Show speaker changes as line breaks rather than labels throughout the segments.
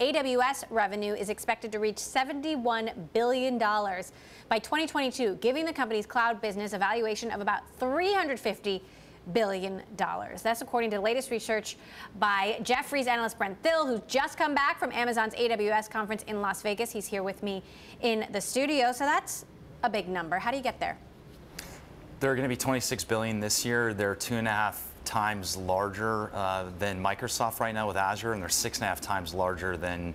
AWS revenue is expected to reach $71 billion by 2022, giving the company's cloud business a valuation of about $350 billion. That's according to the latest research by Jefferies analyst Thill, who's just come back from Amazon's AWS conference in Las Vegas. He's here with me in the studio. So that's a big number. How do you get there?
They're going to be $26 billion this year. They're 2.5 times larger than Microsoft right now with Azure, and they're 6.5 times larger than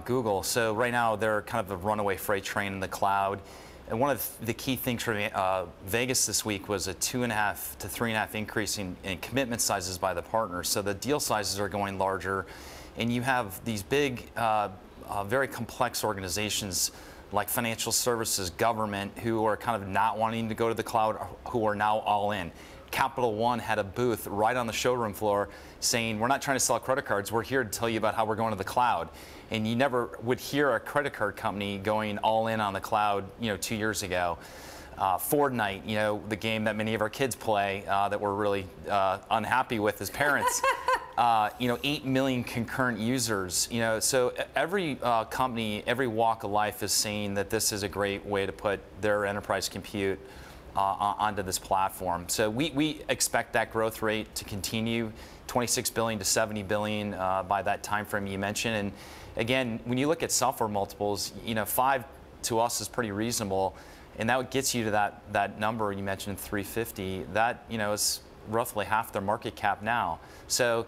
Google. So right now they're kind of a runaway freight train in the cloud. And one of the key things for Vegas this week was a 2.5 to 3.5 increase in commitment sizes by the partners. So the deal sizes are going larger, and you have these big, very complex organizations like financial services, government, who are kind of not wanting to go to the cloud, who are now all in. Capital One had a booth right on the showroom floor saying, we're not trying to sell credit cards, we're here to tell you about how we're going to the cloud. And you never would hear a credit card company going all in on the cloud, 2 years ago. Fortnite, the game that many of our kids play that we're really unhappy with as parents. 8 million concurrent users. So every company, every walk of life is saying that this is a great way to put their enterprise compute onto this platform. So we expect that growth rate to continue, 26 billion to 70 billion by that time frame you mentioned. And again, when you look at software multiples, 5 to us is pretty reasonable, and that gets you to that number you mentioned, 350. That is roughly half their market cap now. So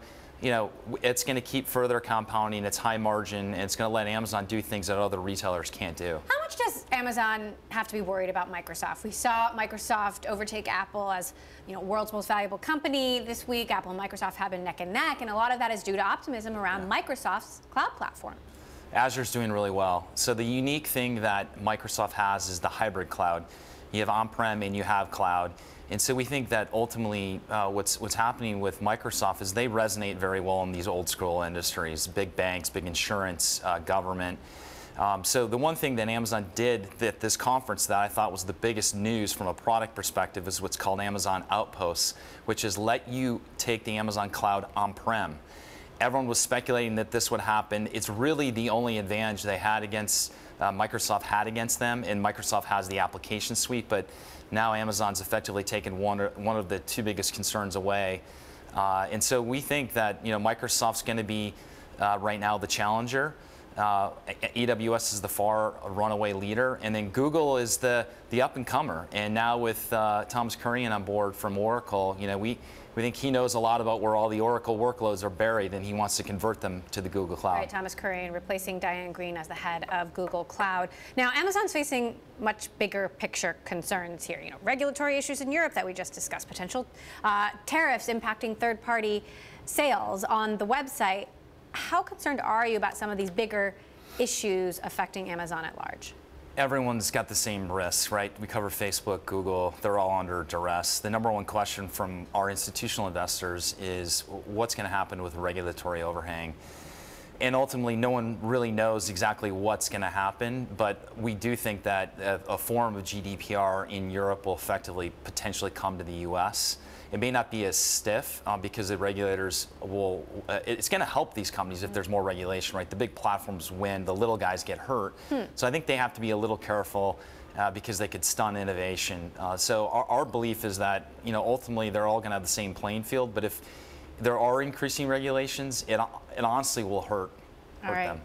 it's going to keep further compounding. It's high margin, and it's going to let Amazon do things that other retailers can't do.
How much does Amazon have to be worried about Microsoft? We saw Microsoft overtake Apple as world's most valuable company this week. Apple and Microsoft have been neck and neck, and a lot of that is due to optimism around Microsoft's cloud platform.
Azure's doing really well. So the unique thing that Microsoft has is the hybrid cloud. You have on-prem and you have cloud. And so we think that ultimately what's happening with Microsoft is they resonate very well in these old school industries, big banks, big insurance, government. So the one thing that Amazon did at this conference that I thought was the biggest news from a product perspective is what's called Amazon Outposts, which is let you take the Amazon cloud on-prem. Everyone was speculating that this would happen. It's really the only advantage they had against Microsoft had against them, and Microsoft has the application suite, but now Amazon's effectively taken one of the two biggest concerns away. And so we think that Microsoft's going to be right now the challenger. AWS is the far runaway leader, and then Google is the up-and-comer. And now with Thomas Kurian on board from Oracle, we think he knows a lot about where all the Oracle workloads are buried, and he wants to convert them to the Google Cloud.
Right, Thomas Kurian replacing Diane Greene as the head of Google Cloud. Now, Amazon's facing much bigger picture concerns here. Regulatory issues in Europe that we just discussed, potential tariffs impacting third-party sales on the website. How concerned are you about some of these bigger issues affecting Amazon at large?
Everyone's got the same risks, right? We cover Facebook, Google, they're all under duress. The number one question from our institutional investors is what's going to happen with regulatory overhang? And ultimately, no one really knows exactly what's going to happen, but we do think that a form of GDPR in Europe will effectively potentially come to the US. It may not be as stiff because the regulators will, it's going to help these companies if there's more regulation, right? The big platforms win, the little guys get hurt. So I think they have to be a little careful because they could stun innovation. So our belief is that, ultimately they're all going to have the same playing field, but if there are increasing regulations, it honestly will hurt them.